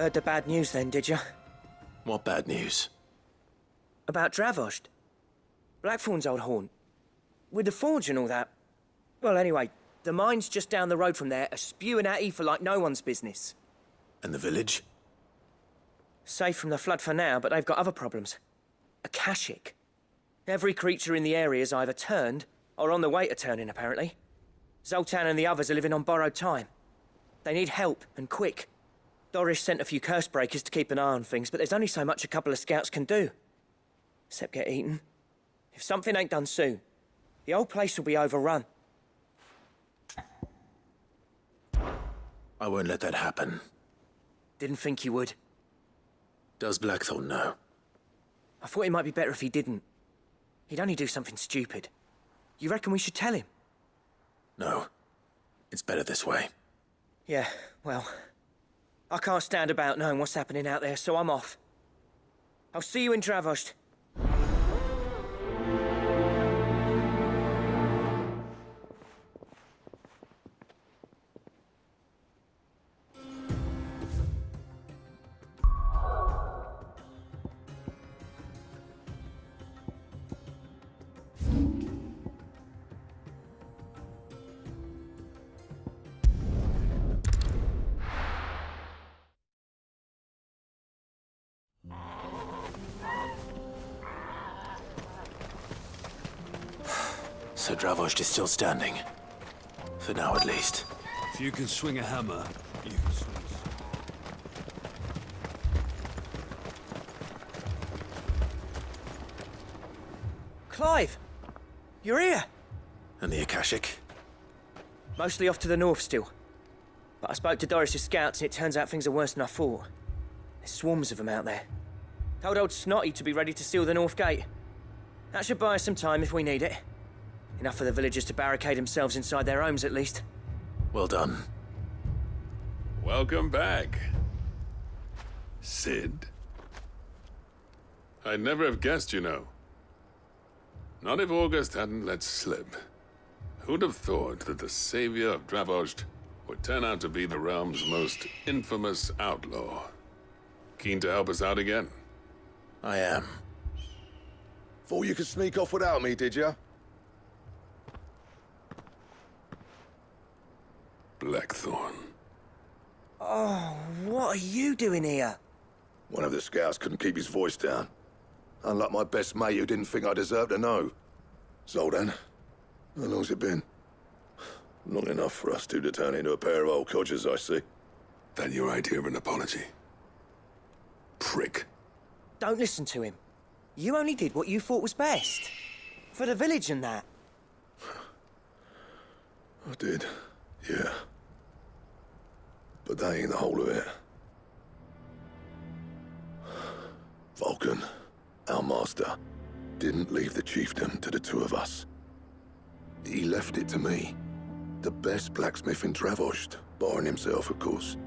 Heard the bad news then, did you? What bad news? About Dravost. Blackthorn's old haunt. With the forge and all that. Well, anyway, the mines just down the road from there are spewing out ether like no one's business. And the village? Safe from the flood for now, but they've got other problems. Akashic. Every creature in the area is either turned, or on the way to turning, apparently. Zoltan and the others are living on borrowed time. They need help, and quick. Doris sent a few curse breakers to keep an eye on things, but there's only so much a couple of scouts can do. Except get eaten. If something ain't done soon, the whole place will be overrun. I won't let that happen. Didn't think you would. Does Blackthorn know? I thought it might be better if he didn't. He'd only do something stupid. You reckon we should tell him? No. It's better this way. Yeah, well... I can't stand about knowing what's happening out there, so I'm off. I'll see you in Dravost. So Dravost is still standing. For now, at least. If you can swing a hammer, you can swing a sword. Clive! You're here! And the Akashic? Mostly off to the north still. But I spoke to Doris's scouts and it turns out things are worse than I thought. There's swarms of them out there. Told old Snotty to be ready to seal the north gate. That should buy us some time if we need it. Enough for the villagers to barricade themselves inside their homes, at least. Well done. Welcome back, Sid. I'd never have guessed, you know. Not if August hadn't let slip. Who'd have thought that the savior of Dravost would turn out to be the realm's most infamous outlaw? Keen to help us out again? I am. Thought you could sneak off without me, did you? Blackthorn. Oh, what are you doing here? One of the scouts couldn't keep his voice down. Unlike my best mate who didn't think I deserved to know. Zoltan, how long's it been? Long enough for us two to turn into a pair of old codgers, I see. That your idea of an apology? Prick. Don't listen to him. You only did what you thought was best. For the village and that. I did, yeah. But that ain't the whole of it. Vulcan, our master, didn't leave the chiefdom to the two of us. He left it to me, the best blacksmith in Dravost, barring himself, of course.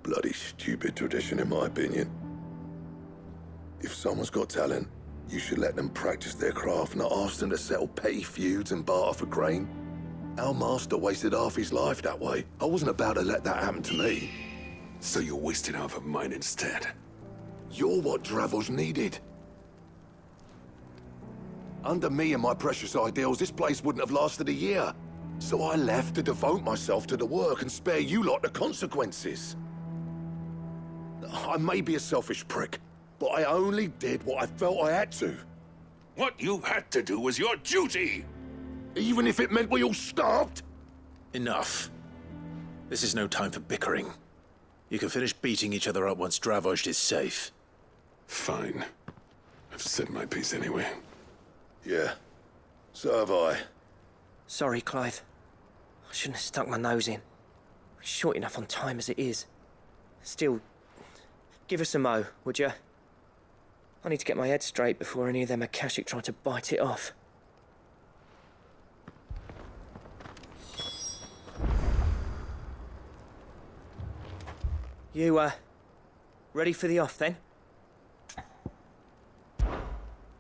Bloody stupid tradition, in my opinion. If someone's got talent, you should let them practice their craft, not ask them to settle petty feuds and barter for grain. Our master wasted half his life that way. I wasn't about to let that happen to me. So you wasted half of mine instead? You're what Dravost needed. Under me and my precious ideals, this place wouldn't have lasted a year. So I left to devote myself to the work and spare you lot the consequences. I may be a selfish prick, but I only did what I felt I had to. What you had to do was your duty! Even if it meant we all starved? Enough. This is no time for bickering. You can finish beating each other up once Dravost is safe. Fine. I've said my piece anyway. Yeah, so have I. Sorry, Clive. I shouldn't have stuck my nose in. We're short enough on time as it is. Still, give us a mo, would you? I need to get my head straight before any of them Akashic try to bite it off. You, ready for the off, then?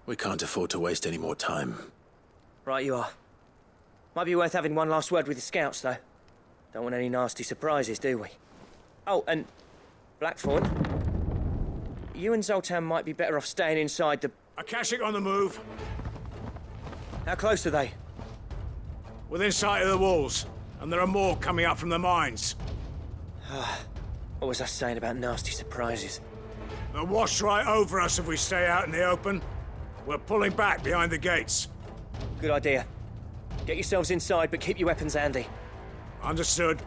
We can't afford to waste any more time. Right you are. Might be worth having one last word with the scouts, though. Don't want any nasty surprises, do we? Oh, and Blackthorn, you and Zoltan might be better off staying inside the... Akashic on the move. How close are they? Within sight of the walls. And there are more coming up from the mines. What was I saying about nasty surprises? They'll wash right over us if we stay out in the open. We're pulling back behind the gates. Good idea. Get yourselves inside, but keep your weapons handy. Understood.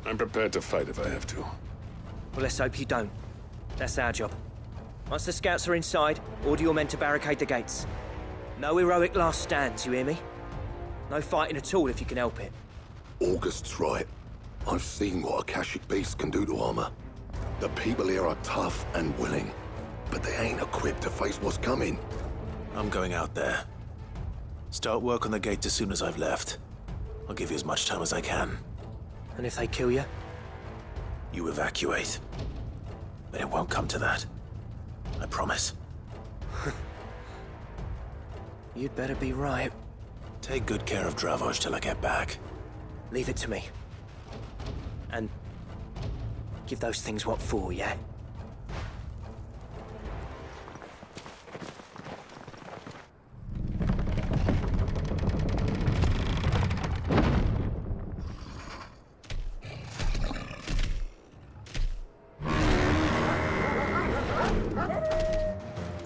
I'm prepared to fight if I have to. Well, let's hope you don't. That's our job. Once the scouts are inside, order your men to barricade the gates. No heroic last stands, you hear me? No fighting at all if you can help it. August's right. I've seen what Akashic beasts can do to armor. The people here are tough and willing, but they ain't equipped to face what's coming. I'm going out there. Start work on the gate as soon as I've left. I'll give you as much time as I can. And if they kill you? You evacuate. But it won't come to that. I promise. You'd better be right. Take good care of Dravoj till I get back. Leave it to me. And give those things what for, yeah?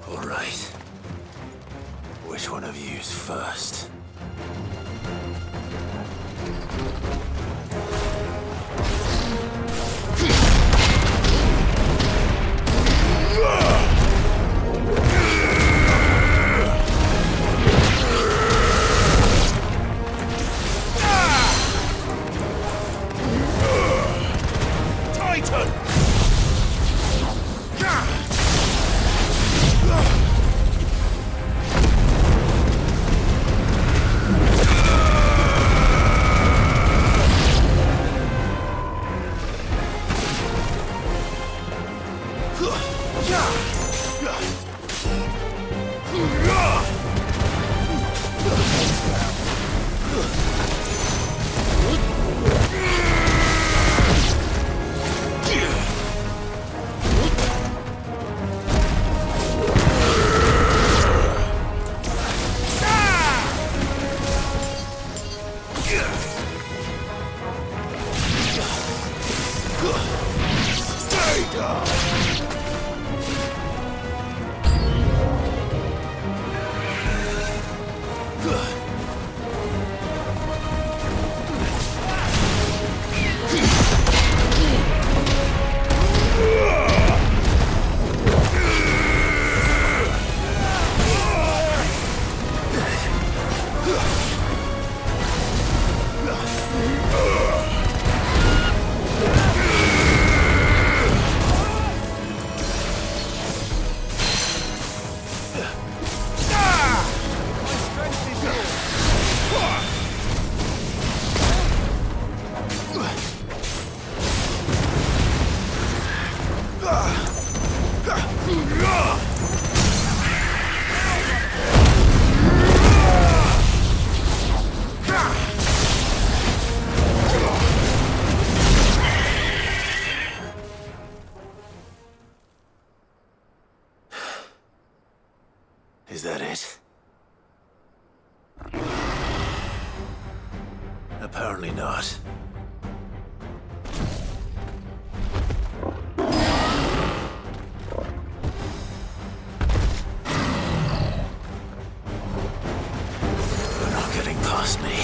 All right. Which one of you's first? Is that it? Apparently not. You're not getting past me.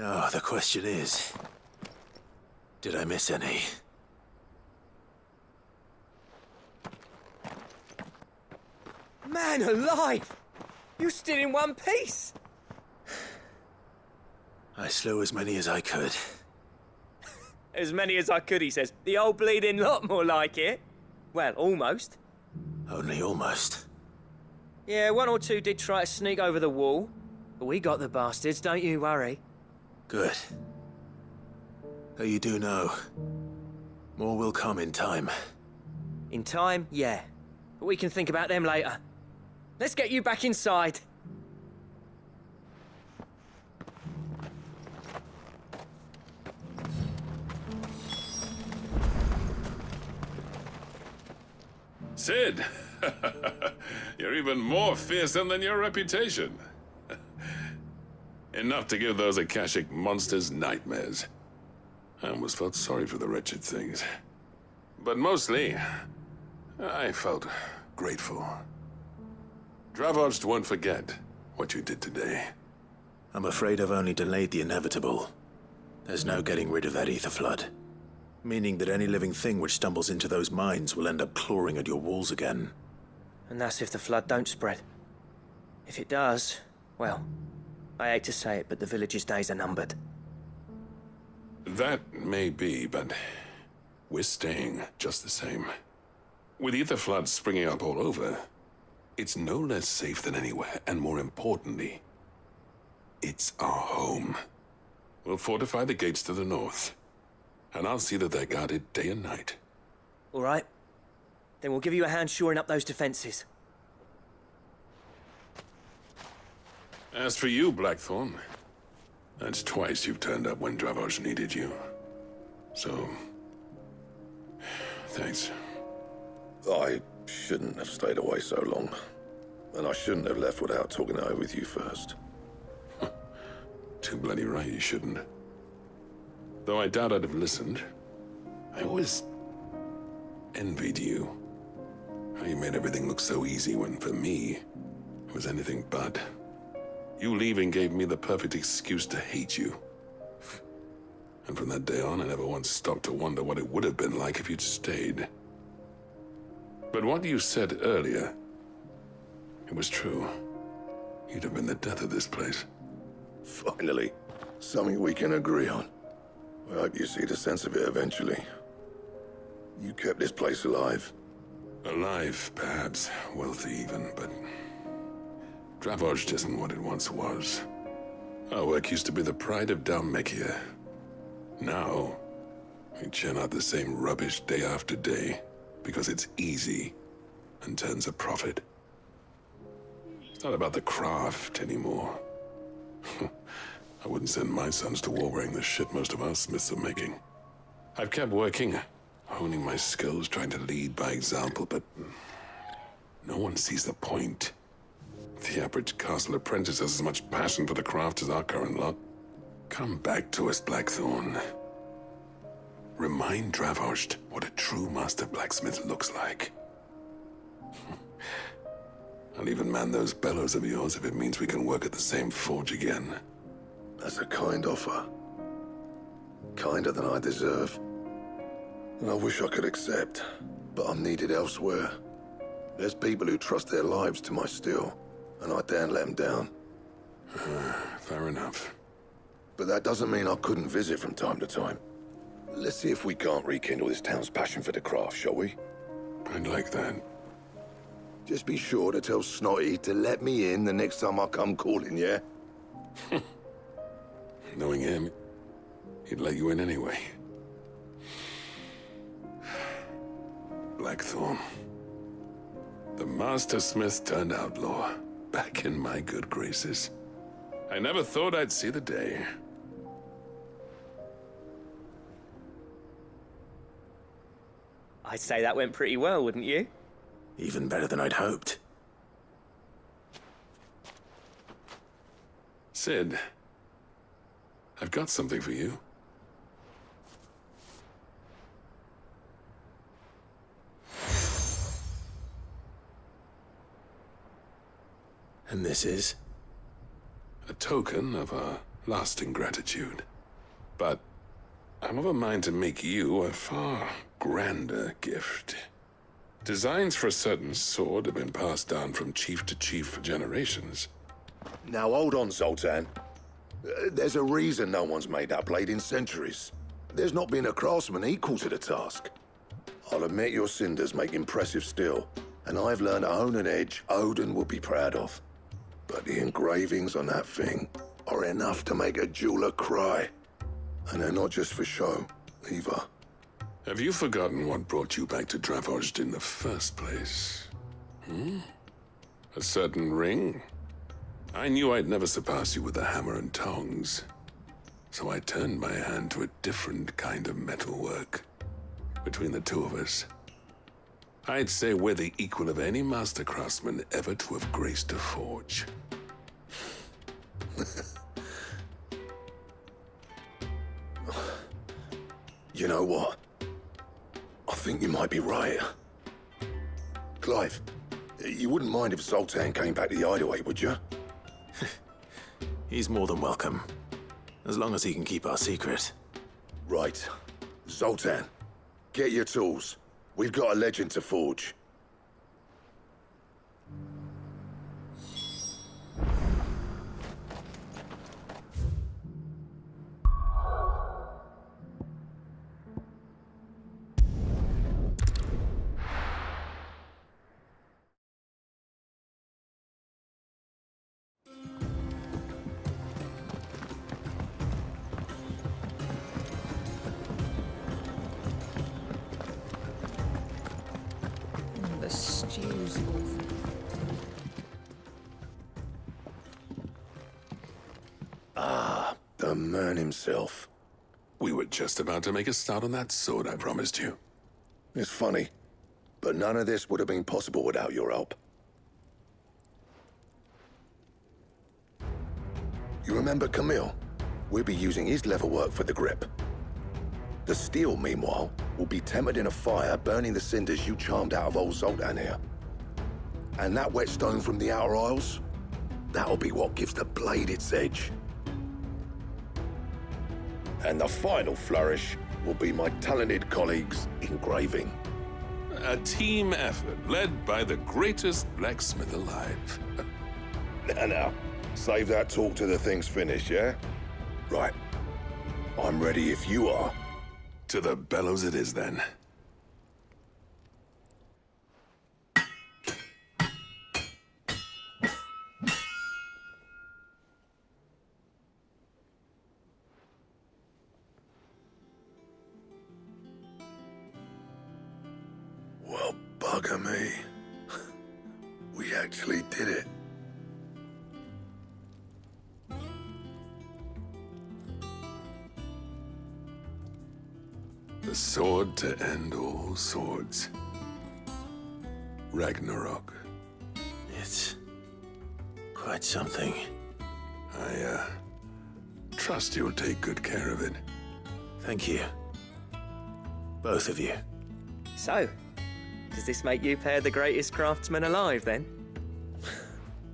Now, the question is, did I miss any? Man alive! You still in one piece! I slew as many as I could. As many as I could, he says. The old bleeding lot, more like it. Well, almost. Only almost. Yeah, one or two did try to sneak over the wall. But we got the bastards, don't you worry. Good. Though you do know, more will come in time. In time, yeah. But we can think about them later. Let's get you back inside. Sid! You're even more fearsome than your reputation. Enough to give those Akashic monsters nightmares. I almost felt sorry for the wretched things. But mostly, I felt grateful. Dravoged won't forget what you did today. I'm afraid I've only delayed the inevitable. There's no getting rid of that ether flood. Meaning that any living thing which stumbles into those mines will end up clawing at your walls again. And that's if the flood don't spread. If it does, well, I hate to say it, but the village's days are numbered. That may be, but we're staying just the same. With ether floods springing up all over, it's no less safe than anywhere, and more importantly, it's our home. We'll fortify the gates to the north, and I'll see that they're guarded day and night. All right. Then we'll give you a hand shoring up those defenses. As for you, Blackthorn, that's twice you've turned up when Dravos needed you. So, thanks. I shouldn't have stayed away so long. And I shouldn't have left without talking it over with you first. Too bloody right you shouldn't. Though I doubt I'd have listened. I always envied you. How you made everything look so easy when, for me, it was anything but. You leaving gave me the perfect excuse to hate you. And from that day on, I never once stopped to wonder what it would have been like if you'd stayed. But what you said earlier, it was true. You'd have been the death of this place. Finally, something we can agree on. I hope you see the sense of it eventually. You kept this place alive. Alive, perhaps. Wealthy even, but Dravoged isn't what it once was. Our work used to be the pride of Dalmekia. Now, we churn out the same rubbish day after day because it's easy and turns a profit. It's not about the craft anymore. I wouldn't send my sons to war wearing the shit most of our smiths are making. I've kept working, honing my skills, trying to lead by example, but no one sees the point. The average castle apprentice has as much passion for the craft as our current lot. Come back to us, Blackthorn. Remind Dravost what a true master blacksmith looks like. I'll even man those bellows of yours if it means we can work at the same forge again. That's a kind offer. Kinder than I deserve. And I wish I could accept, but I'm needed elsewhere. There's people who trust their lives to my steel, and I daren't let them down. Fair enough. But that doesn't mean I couldn't visit from time to time. Let's see if we can't rekindle this town's passion for the craft, shall we? I'd like that. Just be sure to tell Snotty to let me in the next time I come calling, yeah? Knowing him, he'd let you in anyway. Blackthorn. The Master Smith turned outlaw, back in my good graces. I never thought I'd see the day. I'd say that went pretty well, wouldn't you? Even better than I'd hoped. Sid, I've got something for you. And this is? A token of our lasting gratitude. But I'm of a mind to make you a far grander gift. Designs for a certain sword have been passed down from chief to chief for generations. Now hold on, Zoltan. There's a reason no one's made that blade in centuries. There's not been a craftsman equal to the task. I'll admit your cinders make impressive steel, and I've learned to own an edge Odin will be proud of. But the engravings on that thing are enough to make a jeweler cry. And they're not just for show, either. Have you forgotten what brought you back to Dravost in the first place? A certain ring? I knew I'd never surpass you with a hammer and tongs. So I turned my hand to a different kind of metalwork. Between the two of us, I'd say we're the equal of any master craftsman ever to have graced a forge. You know what? I think you might be right. Clive, you wouldn't mind if Zoltan came back to the hideaway, would you? He's more than welcome. As long as he can keep our secret. Right. Zoltan, get your tools. We've got a legend to forge. The stew's awful. The man himself. We were just about to make a start on that sword I promised you. It's funny, but none of this would have been possible without your help. You remember Camille? We'll be using his leatherwork for the grip. The steel, meanwhile, will be tempered in a fire, burning the cinders you charmed out of old Zoltan here. And that whetstone from the Outer Isles, that'll be what gives the blade its edge. And the final flourish will be my talented colleagues' engraving. A team effort led by the greatest blacksmith alive. Now, save that talk till the thing's finished, yeah? Right. I'm ready if you are. To the bellows it is then. Well, bugger me. We actually did it. The sword to end all swords. Ragnarok. It's quite something. I trust you'll take good care of it. Thank you. Both of you. So, does this make you pair the greatest craftsman alive, then?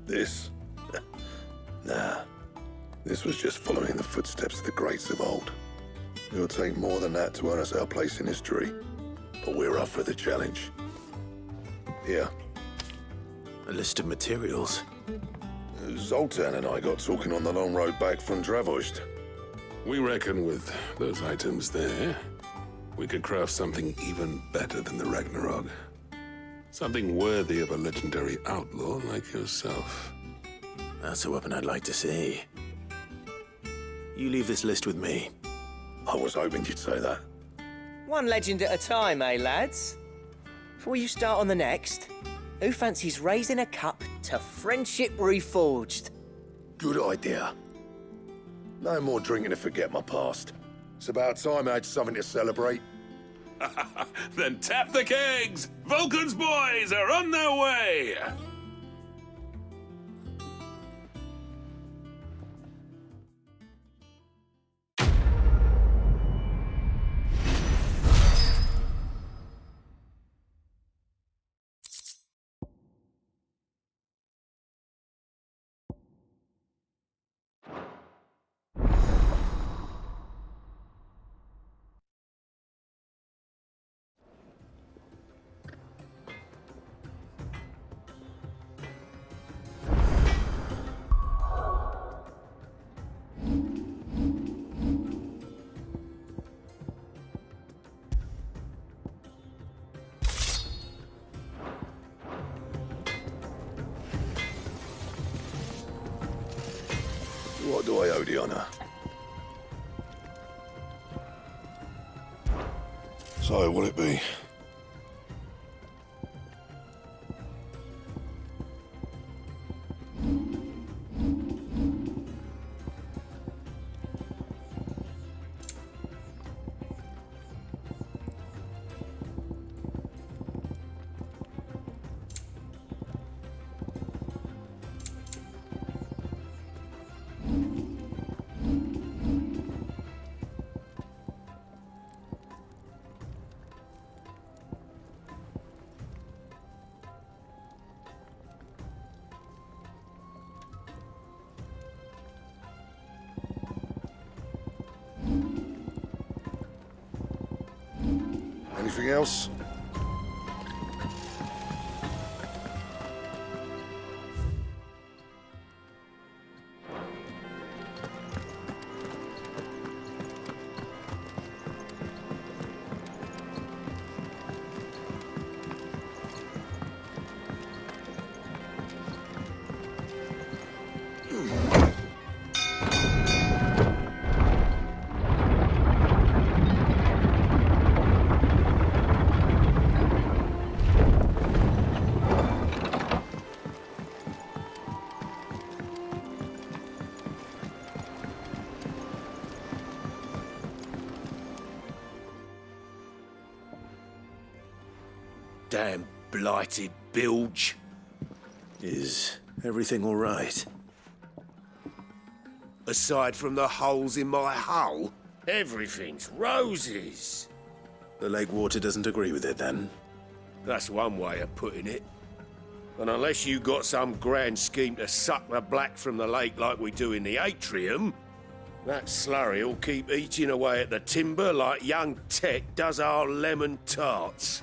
This? Nah. This was just following the footsteps of the greats of old. It'll take more than that to earn us our place in history. But we're up for the challenge. Here. A list of materials. Zoltan and I got talking on the long road back from Dravost. We reckon with those items there, we could craft something even better than the Ragnarok. Something worthy of a legendary outlaw like yourself. That's a weapon I'd like to see. You leave this list with me. I was hoping you'd say that. One legend at a time, eh, lads? Before you start on the next, who fancies raising a cup to friendship reforged? Good idea. No more drinking to forget my past. It's about time I had something to celebrate. Then tap the kegs! Vulcan's boys are on their way! What do I owe the honor? So, will it be? Anything else? Damn blighted bilge. Is everything all right? Aside from the holes in my hull, everything's roses. The lake water doesn't agree with it, then? That's one way of putting it. And unless you got some grand scheme to suck the black from the lake like we do in the atrium, that slurry will keep eating away at the timber like young Tech does our lemon tarts.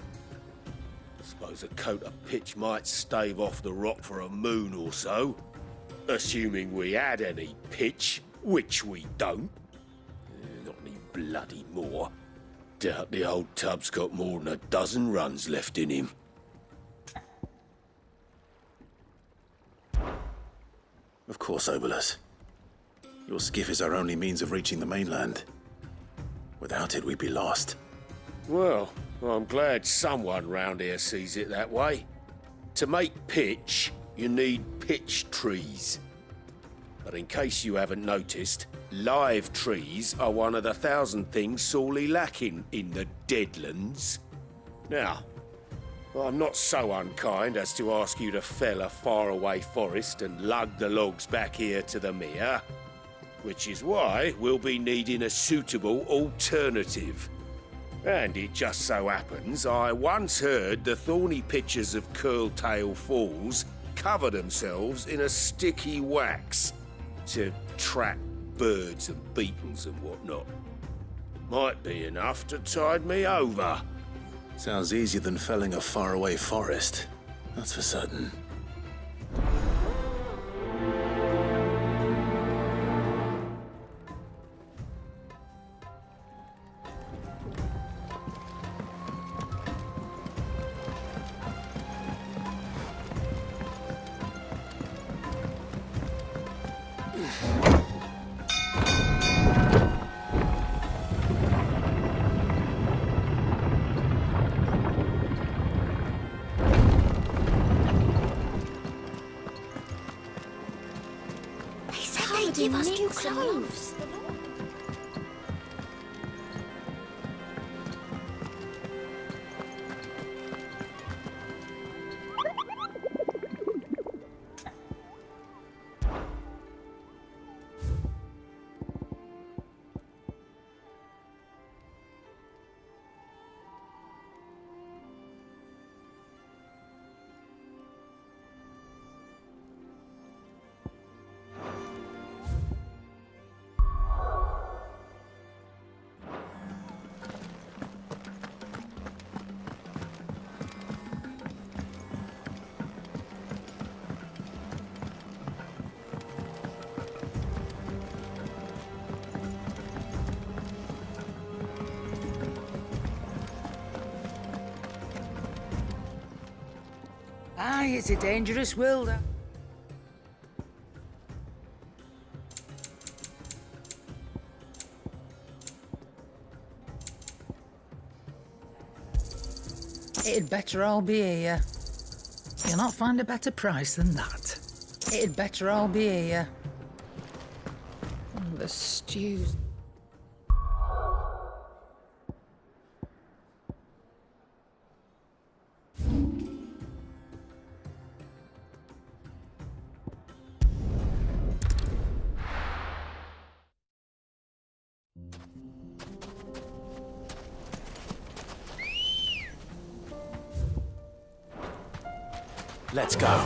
Suppose a coat of pitch might stave off the rock for a moon or so. Assuming we had any pitch, which we don't. Not any bloody more. Doubt the old tub's got more than a dozen runs left in him. Of course, Obolus. Your skiff is our only means of reaching the mainland. Without it, we'd be lost. Well, I'm glad someone round here sees it that way. To make pitch, you need pitch trees. But in case you haven't noticed, live trees are one of the 1,000 things sorely lacking in the Deadlands. Now, I'm not so unkind as to ask you to fell a faraway forest and lug the logs back here to the mere, which is why we'll be needing a suitable alternative. And it just so happens I once heard the thorny pitchers of Curltail Falls cover themselves in a sticky wax to trap birds and beetles and whatnot. Might be enough to tide me over. Sounds easier than felling a faraway forest. That's for certain. Give us new clothes. Aye, it's a dangerous world. It'd better all be here. You'll not find a better price than that. It'd better all be here. The stews. Let's go.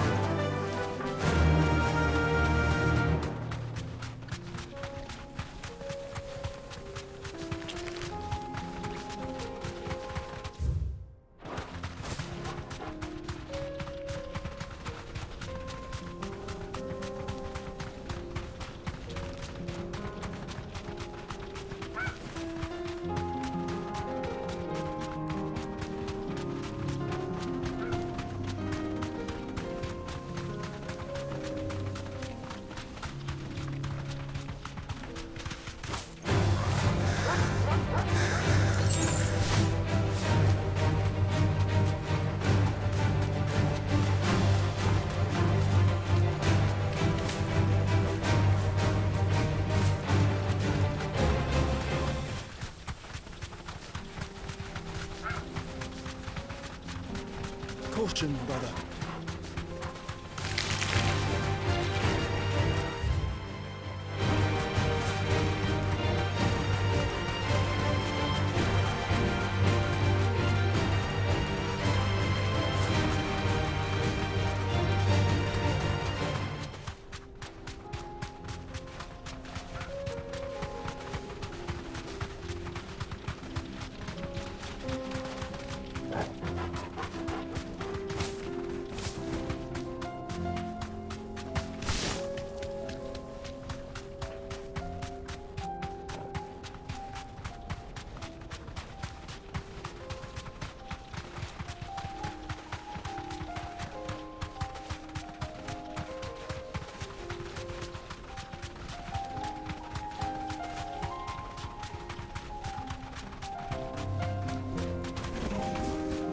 Caution, brother.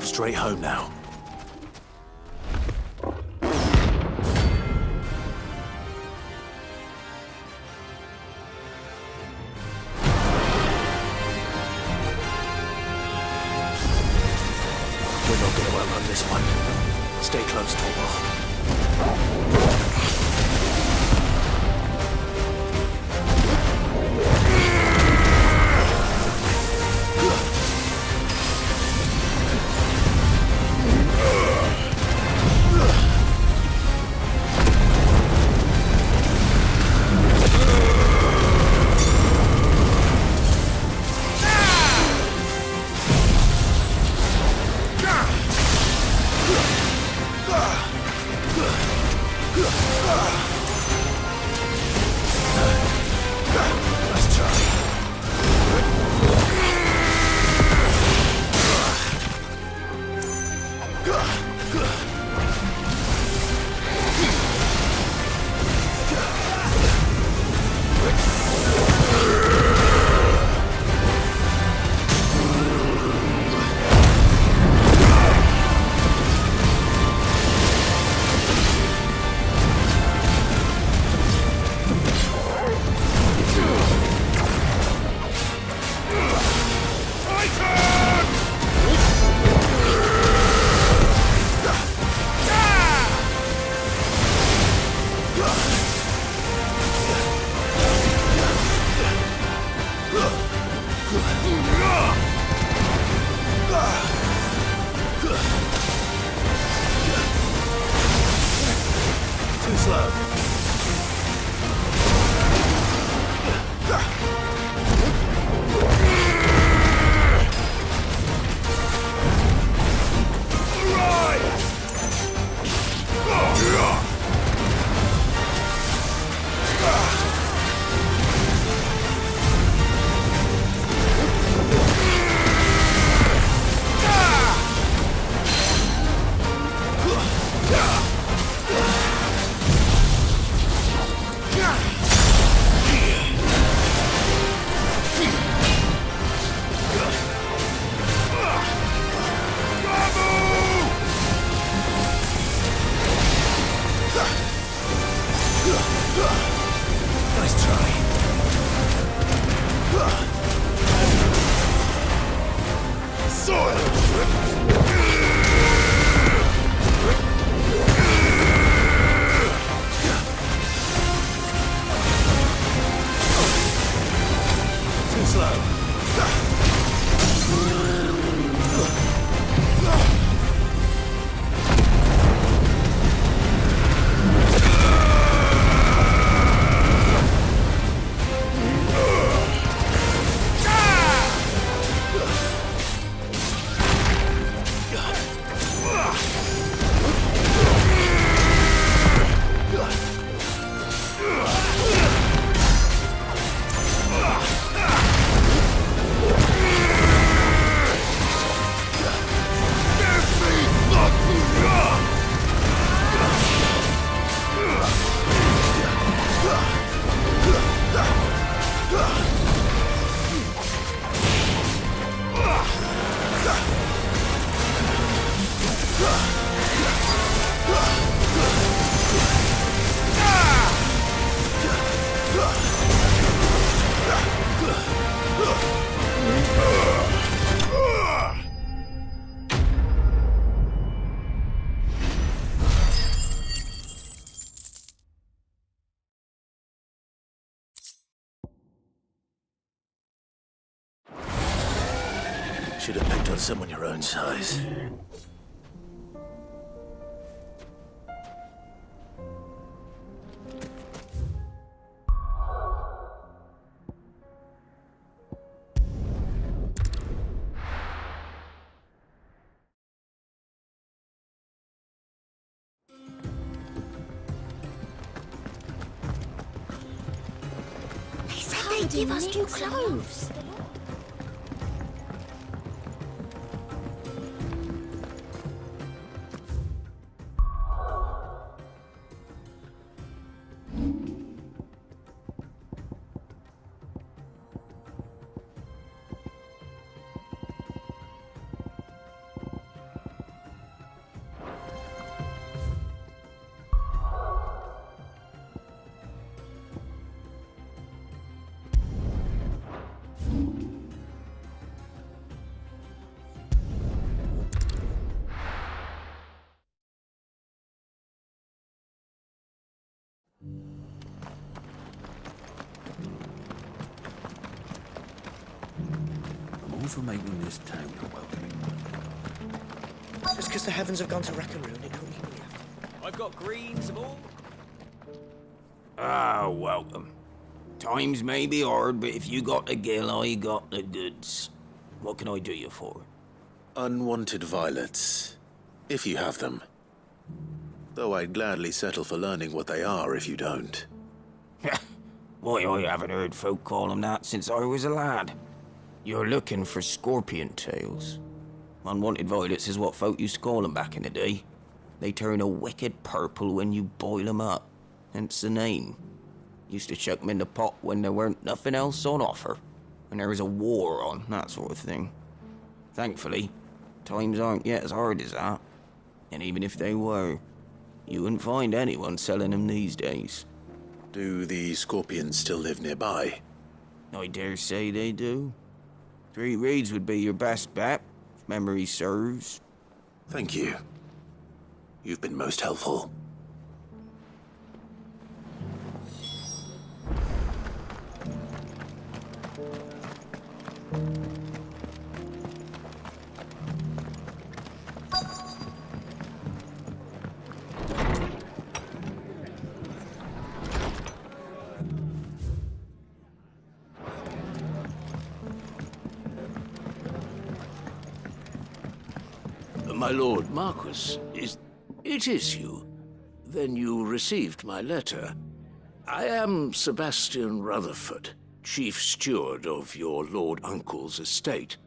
Straight home now. We're not going to outrun this one. Stay close, Torvald. got someone your own size. They said they'd give us new clothes. I'm all for making this town welcoming. Just because the heavens have gone to Rackaroon, it don't mean we have to. I've got greens of all. Ah, welcome. Times may be hard, but if you got the gill, I got the goods. What can I do you for? Unwanted violets, if you have them. Though I'd gladly settle for learning what they are if you don't. Why, I haven't heard folk call them that since I was a lad. You're looking for scorpion tails. Unwanted violets is what folk used to call them back in the day. They turn a wicked purple when you boil them up, hence the name. Used to chuck them in the pot when there weren't nothing else on offer, when there was a war on, that sort of thing. Thankfully, times aren't yet as hard as that. And even if they were, you wouldn't find anyone selling them these days. Do the scorpions still live nearby? I dare say they do. 3 reeds would be your best bet, if memory serves. Thank you. You've been most helpful. My Lord Marquis, it is you. Then you received my letter. I am Sebastian Rutherford, Chief Steward of your Lord Uncle's estate.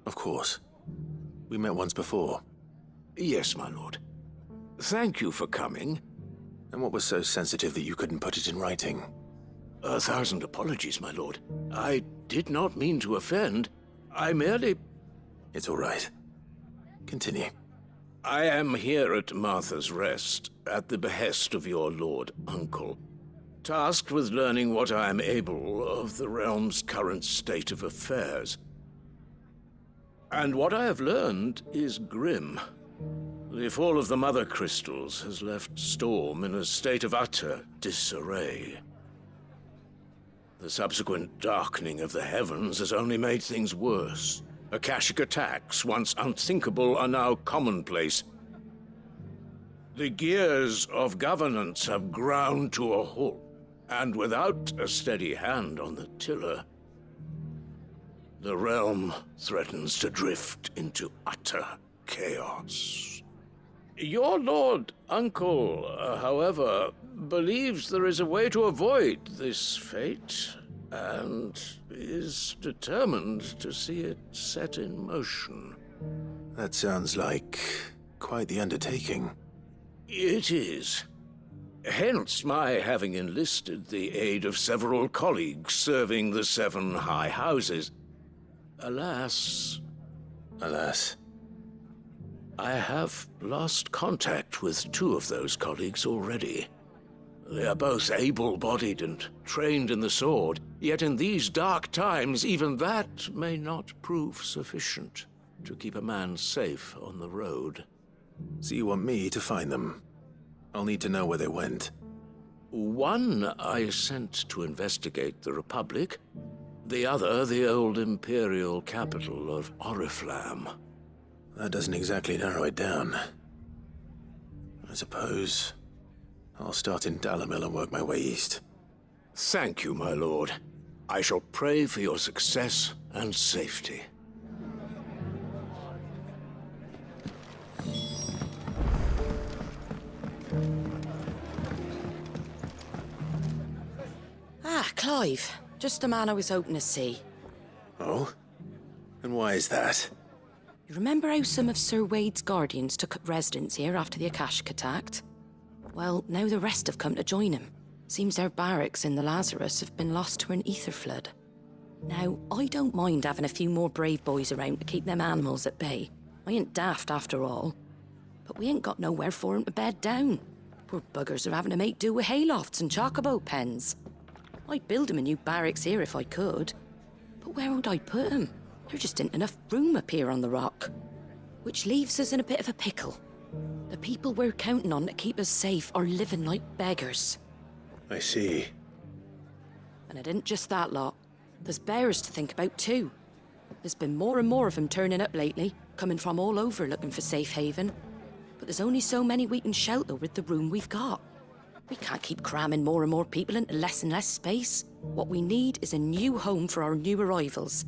Of course. We met once before. Yes, my lord. Thank you for coming. And what was so sensitive that you couldn't put it in writing? 1,000 apologies, my lord. I did not mean to offend. I merely... It's all right. Continue. I am here at Martha's Rest, at the behest of your Lord Uncle, tasked with learning what I am able of the realm's current state of affairs. And what I have learned is grim. The fall of the Mother Crystals has left Storm in a state of utter disarray. The subsequent darkening of the heavens has only made things worse. Akashic attacks, once unthinkable, are now commonplace. The gears of governance have ground to a halt, and without a steady hand on the tiller, the realm threatens to drift into utter chaos. Your Lord Uncle, however, believes there is a way to avoid this fate, and is determined to see it set in motion. That sounds like quite the undertaking. It is. Hence my having enlisted the aid of several colleagues serving the 7 high houses. Alas, I have lost contact with 2 of those colleagues already. They are both able-bodied and trained in the sword, yet in these dark times, even that may not prove sufficient to keep a man safe on the road. So you want me to find them? I'll need to know where they went. One I sent to investigate the Republic, The other, the old imperial capital of Oriflamme. That doesn't exactly narrow it down. I suppose I'll start in Dalamil and work my way east. Thank you, my lord. I shall pray for your success and safety. Ah, Clive. Just the man I was hoping to see. Oh? And why is that? You remember how some of Sir Wade's guardians took up residence here after the Akashic attacked? Well, now the rest have come to join him. Seems their barracks in the Lazarus have been lost to an ether flood. Now, I don't mind having a few more brave boys around to keep them animals at bay. I ain't daft after all. But we ain't got nowhere for 'em to bed down. Poor buggers are having to make do with haylofts and chocobo pens. I'd build 'em a new barracks here if I could. But where would I put 'em? There just ain't enough room up here on the rock. Which leaves us in a bit of a pickle. The people we're counting on to keep us safe are living like beggars. I see. And it isn't just that lot. There's bears to think about too. There's been more and more of them turning up lately, coming from all over looking for safe haven. But there's only so many we can shelter with the room we've got. We can't keep cramming more and more people into less and less space. What we need is a new home for our new arrivals.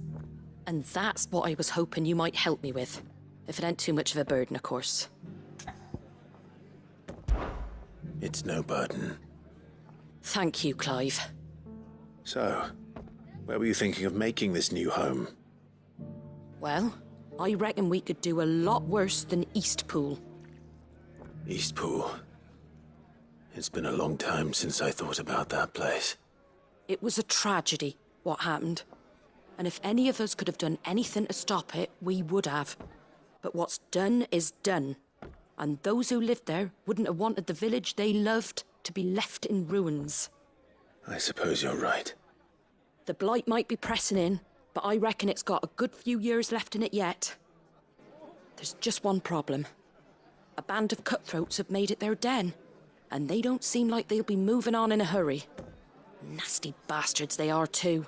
And that's what I was hoping you might help me with. If it ain't too much of a burden, of course. It's no burden. Thank you, Clive. So, where were you thinking of making this new home? Well, I reckon we could do a lot worse than Eastpool. Eastpool. It's been a long time since I thought about that place. It was a tragedy, what happened. And if any of us could have done anything to stop it, we would have. But what's done is done. And those who lived there wouldn't have wanted the village they loved to be left in ruins. I suppose you're right. The blight might be pressing in, but I reckon it's got a good few years left in it yet. There's just one problem. A band of cutthroats have made it their den, and they don't seem like they'll be moving on in a hurry. Nasty bastards they are too.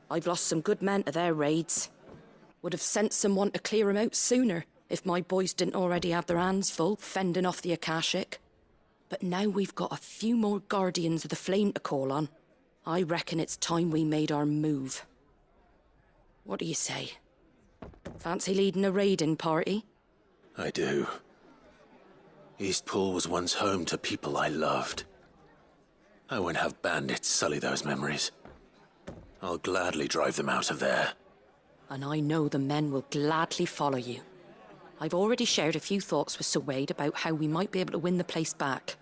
I've lost some good men to their raids. Would have sent someone to clear 'em out sooner if my boys didn't already have their hands full fending off the Akashic. But now we've got a few more guardians of the flame to call on. I reckon it's time we made our move. What do you say? Fancy leading a raiding party? I do. Eastpool was once home to people I loved. I won't have bandits sully those memories. I'll gladly drive them out of there. And I know the men will gladly follow you. I've already shared a few thoughts with Sir Wade about how we might be able to win the place back.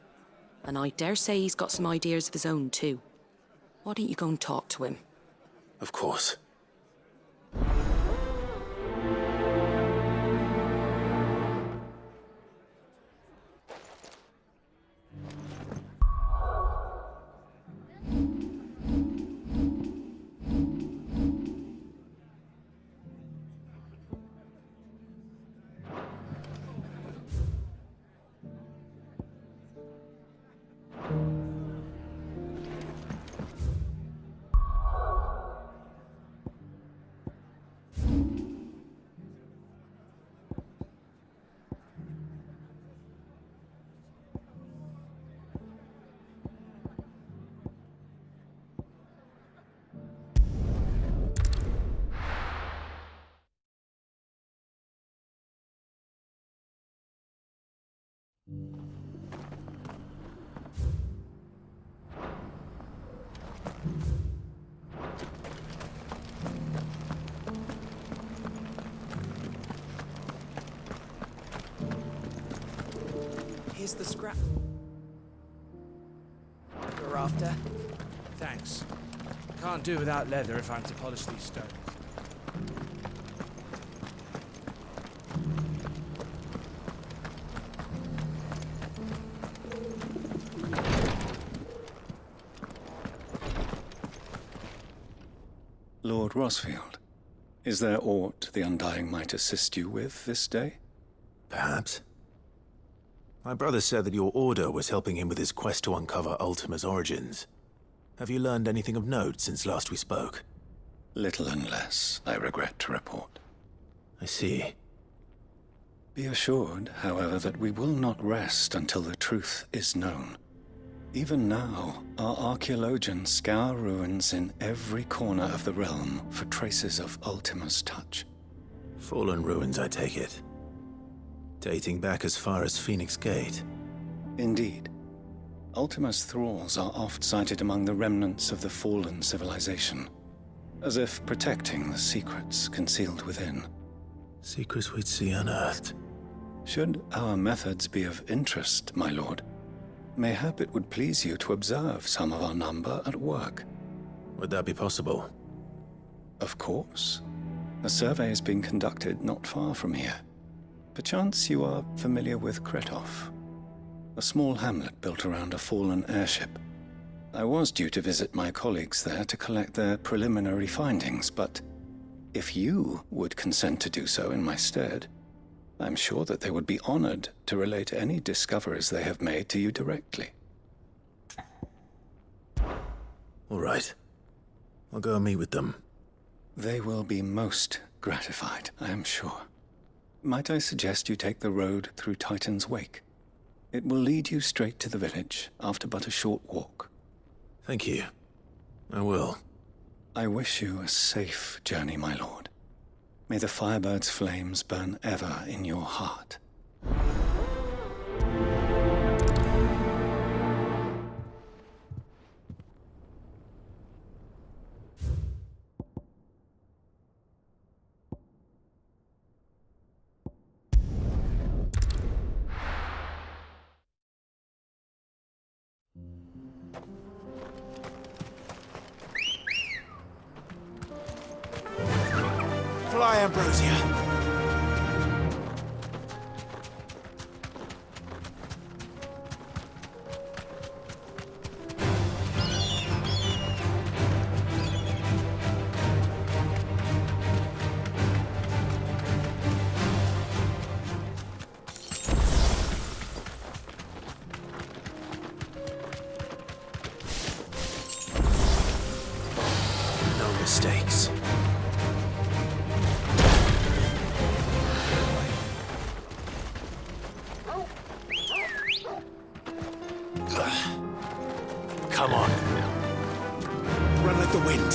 And I dare say he's got some ideas of his own too. Why don't you go and talk to him? Of course. Here's the scrap you're after. Thanks. Can't do without leather if I'm to polish these stones. Lord Rosfield, is there aught the Undying might assist you with this day? Perhaps. My brother said that your order was helping him with his quest to uncover Ultima's origins. Have you learned anything of note since last we spoke? Little unless, I regret to report. I see. Be assured, however, that we will not rest until the truth is known. Even now, our archaeologians scour ruins in every corner of the realm for traces of Ultima's touch. Fallen ruins, I take it. Dating back as far as Phoenix Gate. Indeed. Ultima's thralls are oft sighted among the remnants of the fallen civilization, as if protecting the secrets concealed within. Secrets we'd see unearthed. Should our methods be of interest, my lord, mayhap it would please you to observe some of our number at work. Would that be possible? Of course. A survey is being conducted not far from here. Perchance you are familiar with Kretov, a small hamlet built around a fallen airship. I was due to visit my colleagues there to collect their preliminary findings, but if you would consent to do so in my stead, I'm sure that they would be honored to relate any discoveries they have made to you directly. All right. I'll go and meet with them. They will be most gratified, I am sure. Might I suggest you take the road through Titan's Wake? It will lead you straight to the village after but a short walk. Thank you. I will. I wish you a safe journey, my lord. May the Firebird's flames burn ever in your heart. Fly, Ambrosia. No mistakes. Come on. Run like the wind.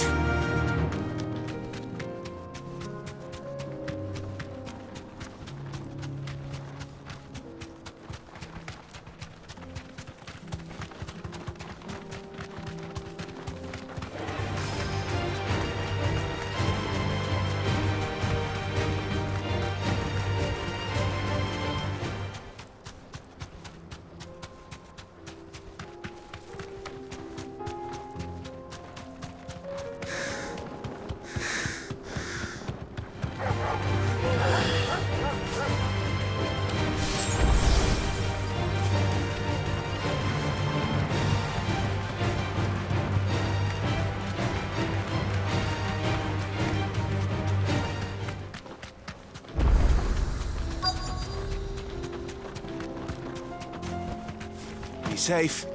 Be safe.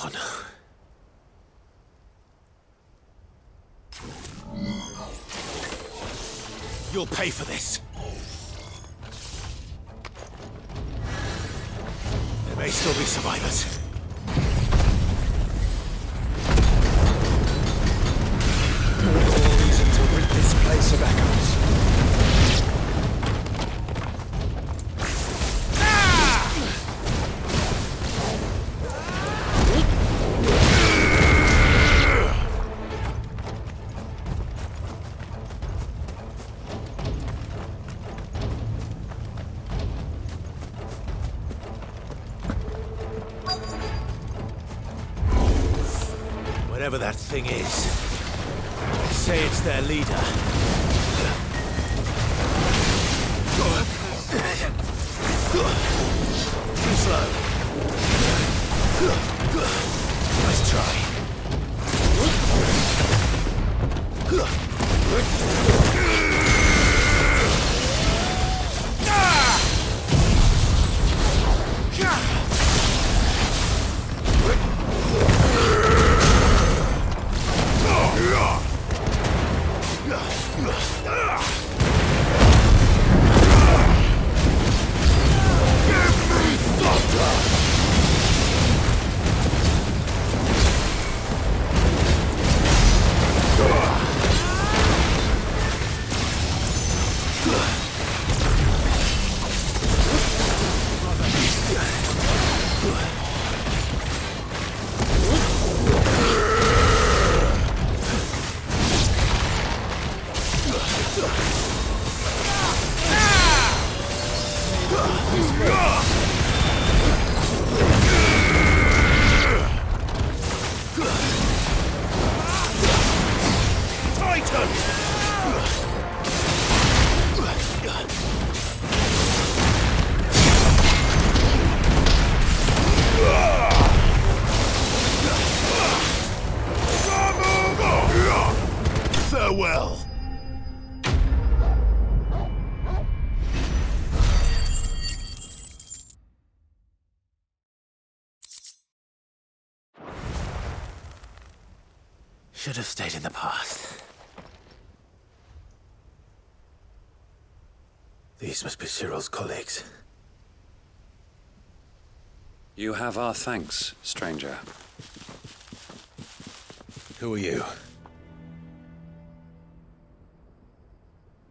Oh no. You'll pay for this. There may still be survivors. More reason to rid this place of echoes. Whatever that thing is, say it's their leader. Too slow. Nice try. Farewell. Should have stayed in the past. These must be Cyril's colleagues. You have our thanks, stranger. Who are you?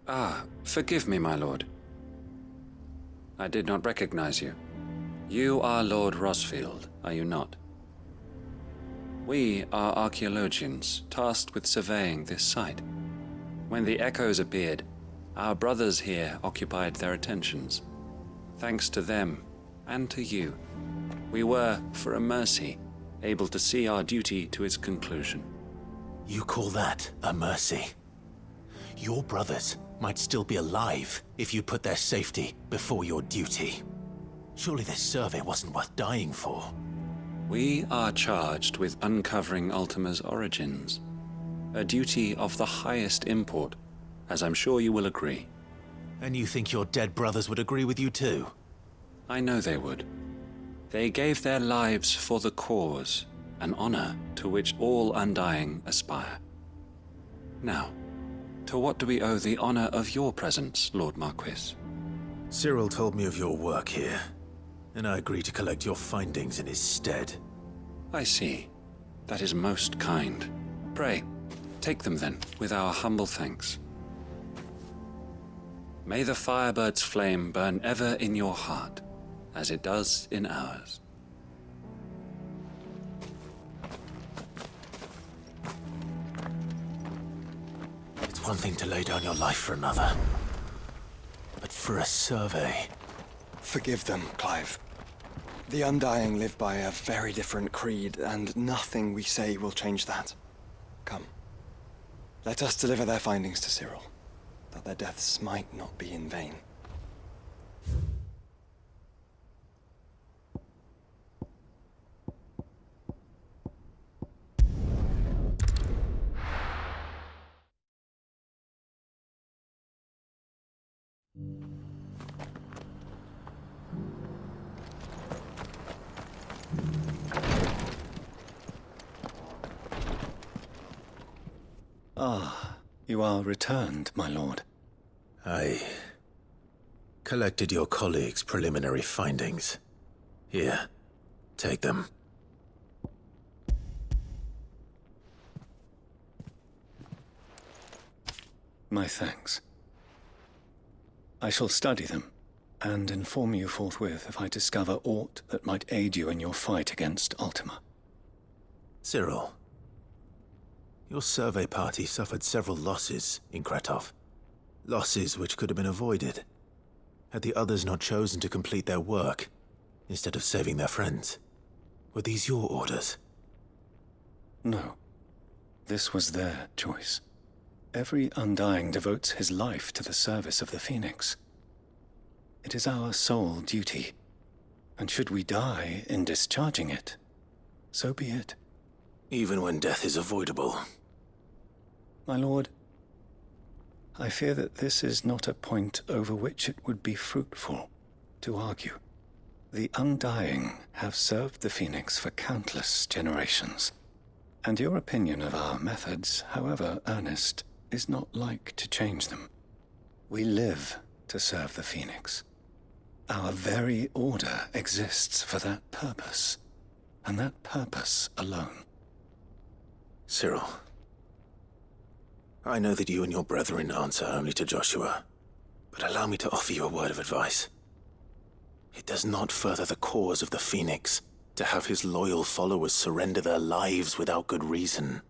Ah, forgive me, my lord. I did not recognize you. You are Lord Rosfield, are you not? We are archaeologians, tasked with surveying this site. When the echoes appeared, our brothers here occupied their attentions. Thanks to them, and to you, we were, for a mercy, able to see our duty to its conclusion. You call that a mercy? Your brothers might still be alive if you put their safety before your duty. Surely this survey wasn't worth dying for. We are charged with uncovering Ultima's origins. A duty of the highest import, as I'm sure you will agree. And you think your dead brothers would agree with you too? I know they would. They gave their lives for the cause, an honor to which all Undying aspire. Now, to what do we owe the honor of your presence, Lord Marquis? Cyril told me of your work here, and I agreed to collect your findings in his stead. I see. That is most kind. Pray, take them then, with our humble thanks. May the Firebird's flame burn ever in your heart, as it does in ours. It's one thing to lay down your life for another, but for a survey... Forgive them, Clive. The Undying live by a very different creed, and nothing we say will change that. Come. Let us deliver their findings to Cyril, that their deaths might not be in vain. Ah, you are returned, my lord. I collected your colleagues' preliminary findings. Here, take them. My thanks. I shall study them, and inform you forthwith if I discover aught that might aid you in your fight against Ultima. Cyril, your survey party suffered several losses in Kretov. Losses which could have been avoided, had the others not chosen to complete their work, instead of saving their friends. Were these your orders? No. This was their choice. Every Undying devotes his life to the service of the Phoenix. It is our sole duty, and should we die in discharging it, so be it. Even when death is avoidable. My lord, I fear that this is not a point over which it would be fruitful to argue. The Undying have served the Phoenix for countless generations, and your opinion of our methods, however earnest, is not like to change them. We live to serve the Phoenix. Our very order exists for that purpose, and that purpose alone. Cyril, I know that you and your brethren answer only to Joshua, but allow me to offer you a word of advice. It does not further the cause of the Phoenix to have his loyal followers surrender their lives without good reason.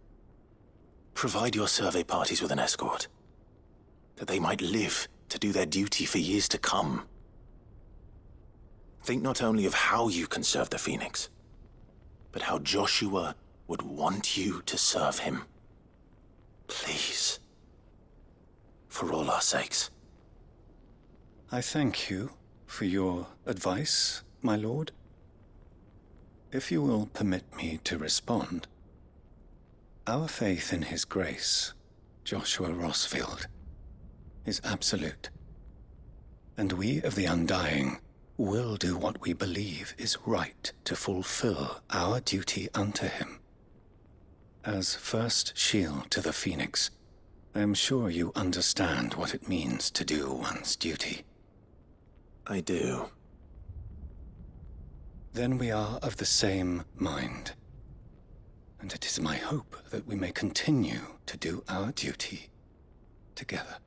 Provide your survey parties with an escort, that they might live to do their duty for years to come. Think not only of how you can serve the Phoenix, but how Joshua would want you to serve him. Please. For all our sakes. I thank you for your advice, my lord. If you will permit me to respond, our faith in his grace, Joshua Rossfield, is absolute. And we of the Undying will do what we believe is right to fulfill our duty unto him. As first shield to the Phoenix, I am sure you understand what it means to do one's duty. I do. Then we are of the same mind. And it is my hope that we may continue to do our duty together.